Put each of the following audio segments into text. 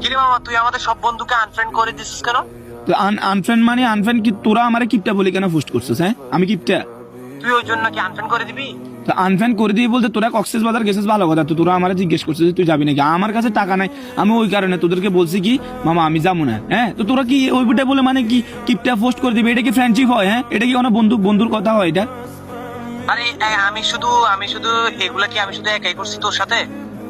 কিরে মামা, তুই আমাদের সব বন্ধুকে আনফ্রেন্ড করে দিছিস কেন? তো আনফ্রেন্ড মানে আনফ্রেন্ড কি? তোরা আমারে কিপটা বলি কেন পোস্ট করছিস? হ্যাঁ, আমি কিপটা? তুই ওই জন্য কি আনফ্রেন্ড করে দিবি? তো আনফ্রেন্ড করে দিই বলতে তোরা কক্সেস বাজার গেছিস, ভালো কথা। তো তোরা আমারে জিজ্ঞেস করছিস তুই যাবি নাকি? আমার কাছে টাকা নাই, আমি ওই কারণে তোদেরকে বলছি কি মামা আমি যাবো না। হ্যাঁ, তো তোরা কি ওই বিটা বলে মানে কি কিপটা পোস্ট করে দিবি? এটা কি ফ্রেন্ডশিপ হয়? হ্যাঁ, এটা কি কোনো বন্ধুর কথা হয় এটা? আরে আমি শুধু এগুলা কি আমি শুধু একাই করছি তোর সাথে?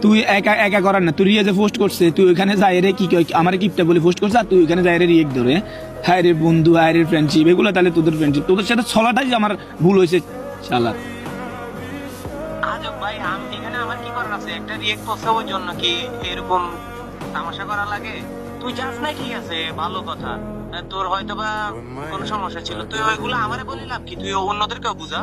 তুই একা একা করার না, তুই রিয়াজে পোস্ট করছে, তুই ওইখানে যাই রে কি আমার কিপটা বলে পোস্ট করছে, আর তুই ওইখানে যাই রে রিয়েক্ট ধরে। হ্যাঁ রে বন্ধু, হ্যাঁ রে ফ্রেন্ডশিপ, এগুলো তাহলে তোদের ফ্রেন্ডশিপ? তোদের সাথে ছলাটাই আমার ভুল হয়েছে শালা। আজব ভাই, এখানে আমার কি করার আছে? একটা রিয়েক্ট করছে ওই জন্য কি এরকম তামাশা করা লাগে? তুই যাস না, ঠিক আছে, ভালো কথা। তোর হয়তো বা কোনো সমস্যা ছিল, তুই ওইগুলো আমারে বলি লাভ কি? তুই অন্যদেরকেও বুঝা।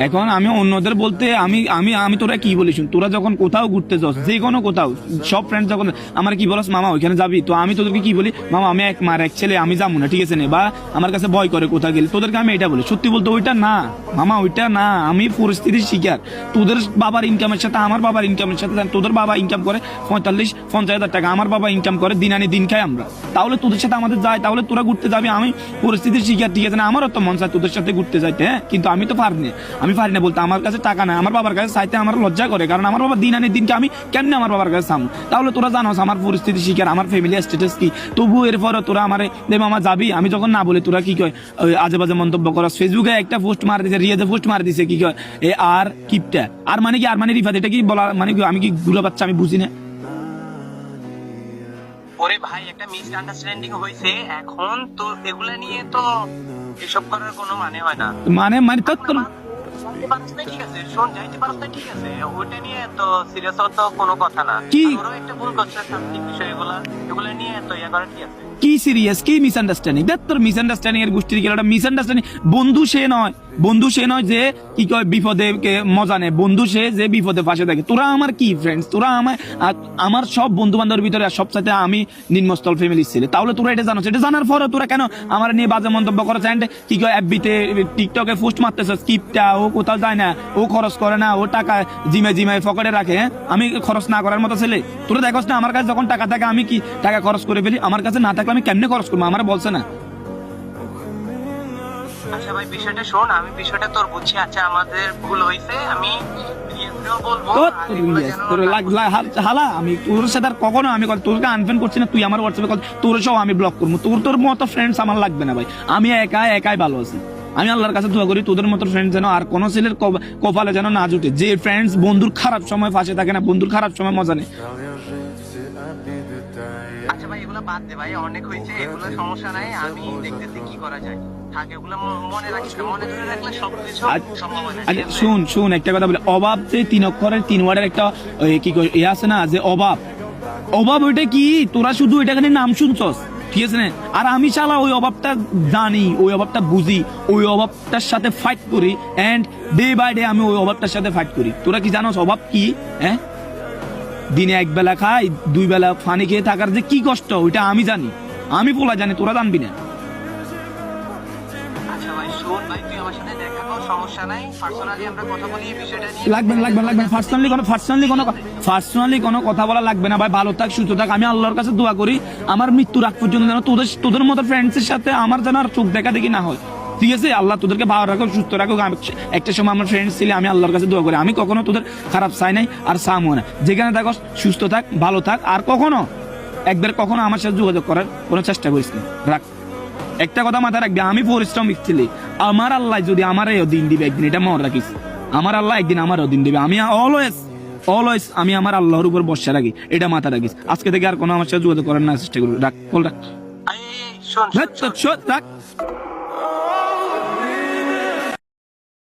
এখন আমি অন্যদের বলতে আমি আমি আমি তোরা কি বলিস, তোরা যখন কোথাও ঘুরতে যাস, যে কোনো কোথাও, সব ফ্রেন্ড যখন আমার কি বলস মামা ওইখানে যাবি, তো আমি তোদেরকে কি বলি মামা আমি এক মার এক ছেলে, আমি যাবো না, ঠিক আছে না? বা আমার কাছে ভয় করে কোথাও গেলে, তোদেরকে আমি এটা বলি। সত্যি বলতে ওইটা না মামা, ওইটা না। আমি পরিস্থিতির শিকার। তোদের বাবার ইনকামের সাথে আমার বাবার ইনকামের সাথে, তোদের বাবা ইনকাম করে 45-50 হাজার টাকা, আমার বাবা ইনকাম করে দিন আনি দিন খাই আমরা, তাহলে তোদের সাথে আমাদের যায়, তাহলে তোরা ঘুরতে যাবি। আমি পরিস্থিতির শিকার, ঠিক আছে না? আমারও তো মন চায় তোদের সাথে ঘুরতে যাইতে, হ্যাঁ, কিন্তু আমি তো পারি না বলতে। আমার কাছে টাকা নাই, আমার বাবার কাছে চাইতে আমার লজ্জা করে, কারণ আমার বাবা দিন আনি দিনকে আমি কেমনে আমার বাবার কাছে চাম? তাহলে তোরা জানোস আমার পরিস্থিতি শিকার, আমার ফ্যামিলি স্ট্যাটাস কি। তবু এরপরে তোরা আমারে দে মামা যাবি, আমি যখন না বলি তোরা কি কয় আজে বাজে মন্তব্য করস। ফেসবুকে একটা পোস্ট মার দিছে, রিয়াজে পোস্ট মার দিছে, কি কয় এ আর কিপটা, আর মানে কি, আর মানে রিফাত, এটা কি বলা মানে কি? আমি কি গুলো বাচ্চা? আমি বুঝি না। ওরে ভাই, একটা মিসআন্ডারস্ট্যান্ডিং হয়েছে, এখন তো এগুলা নিয়ে তো এসব করার কোনো মানে হয় না। মানে মানে তো যাইতে পারছ না, ঠিক আছে, শোন, যাইতে পারছ না, ঠিক আছে, ওইটা নিয়ে তো সিরিয়াস হওয়ার তো কোনো কথা না। কি? ওরও একটা ভুল করছে সামথিং বিষয়, এগুলা নিয়ে তো ইয়া করা ঠিক আছে। কি সিরিয়াস, কি মিসআন্ডারস্ট্যান্ডিং? দেখ তোর মিসআন্ডারস্ট্যান্ডিং এর গোষ্ঠীর গেল মিসআন্ডারস্ট্যান্ডিং। বন্ধু সে নয় যে কি কয় বিপদে মজা নেয়, বন্ধু সে যে বিপদে পাশে থাকে। তোরা আমার কি ফ্রেন্ডস? তোরা আমার সব বন্ধু বান্ধবের ভিতরে সবসাথে আমি নিম্নস্থল ফ্যামিলির ছেলে, তাহলে তোরা এটা জানো। এটা জানার পরে তোরা কেন আমার নিয়ে বাজে মন্তব্য করেছ? কি কয় এফবিতে টিকটকে পোস্ট মারতেছ, স্কিপটা ও কোথাও যায় না, ও খরচ করে না, ও টাকা জিমে পকেটে রাখে, হ্যাঁ, আমি খরচ না করার মতো ছেলে? তোরা দেখোস না আমার কাছে যখন টাকা থাকে আমি কি টাকা খরচ করে ফেলি? আমার কাছে না থাকলে আমি কেমনে খরচ করবো? আমার বলছে না। আচ্ছা ভাই, বিষয়টা শোন, আমি বিষয়টা তোর বুঝছি। আচ্ছা, আমাদের ভুল হয়েছে, আমি বলবো হালা আমি তোর সাথে আর কখনো আমি তোরকে আনফ্রেন্ড করছি না। তুই আমার হোয়াটসঅ্যাপে তোর সব আমি ব্লক করবো। তোর মতো ফ্রেন্ডস আমার লাগবে না ভাই, আমি একাই ভালো আছি। আমি আল্লাহর কাছে দোয়া করি তোদের মতো ফ্রেন্ড যেন আর কোনো ছেলের কপালে যেন না জুটে, যে ফ্রেন্ডস বন্ধুর খারাপ সময় পাশে থাকে না, বন্ধুর খারাপ সময় মজা নেই। আচ্ছা ভাই, এগুলো বাদ দে ভাই, অনেক হয়েছে, এগুলো সমস্যা নাই, আমি দেখতেছি কি করা যায়। থাকে এগুলো মনে রাখিস, মনে ধরে রাখলে সবকিছু সম্ভব হয় না। আচ্ছা শুন একটা কথা বলে, অভাব যে 3 অক্ষরের 3 ওয়ার্ডের একটা কি এ আছে না, যে অভাব ওইটা কি? তোরা শুধু এটা খালি নাম শুনছস, ঠিক আছে না? আর আমি শালা ওই অভাবটা জানি, ওই অভাবটা বুঝি, ওই অভাবটার সাথে ফাইট করি, এন্ড ডে বাই ডে আমি ওই অভাবটার সাথে ফাইট করি। তোরা কি জানোস অভাব কি? হ্যাঁ, দিনে এক বেলা খাই, 2 বেলা পানি খেয়ে থাকার যে কি কষ্ট, ওইটা আমি জানি, আমি পোলা জানি, তোরা জানবি না। আচ্ছা ভাই শোন, ভাই তুই আমার সাথে দেখা কর, সমস্যা নাই, পার্সোনালি আমরা কথা বলি এই বিষয়টা নিয়ে। লাগবে পার্সোনালি কোনো কথা বলা লাগবে না ভাই। ভালো থাক, সুস্থ থাক। আমি আল্লাহর কাছে দোয়া করি আমার মৃত্যুর আগ পর্যন্ত যেন তোদের মতো ফ্রেন্ডসের সাথে আমার যেন আর চোখ দেখা দেখি না হয়, ঠিক আছে? আল্লাহ তোদেরকে ভালো রাখো, সুস্থ রাখো। একটা সময় আমার ফ্রেন্ডস ছিলে, আমি আল্লাহর কাছে দোয়া করি আমি কখনো তোদের খারাপ চাই নাই আর চামও না। যেখানে থাকো সুস্থ থাক, ভালো থাক, আর কখনো আমার সাথে যোগাযোগ করার কোনো চেষ্টা করিস না। রাখ, একটা কথা মাথায় রাখবি, আমি পরিশ্রমিক ছেলে, আমার আল্লাহ যদি আমার দিন দিবে একদিন, এটা মনে রাখিস। আমার আল্লাহ একদিন আমারও দিন দিবে। আমি অলওয়েজ আমি আমার আল্লাহর উপর ভরসা রাখি, এটা মাথা রাখিস। আজকে থেকে আর কোনো আমার সাথে যোগাযোগ করার না চেষ্টা করবি। রাখ, রাখ।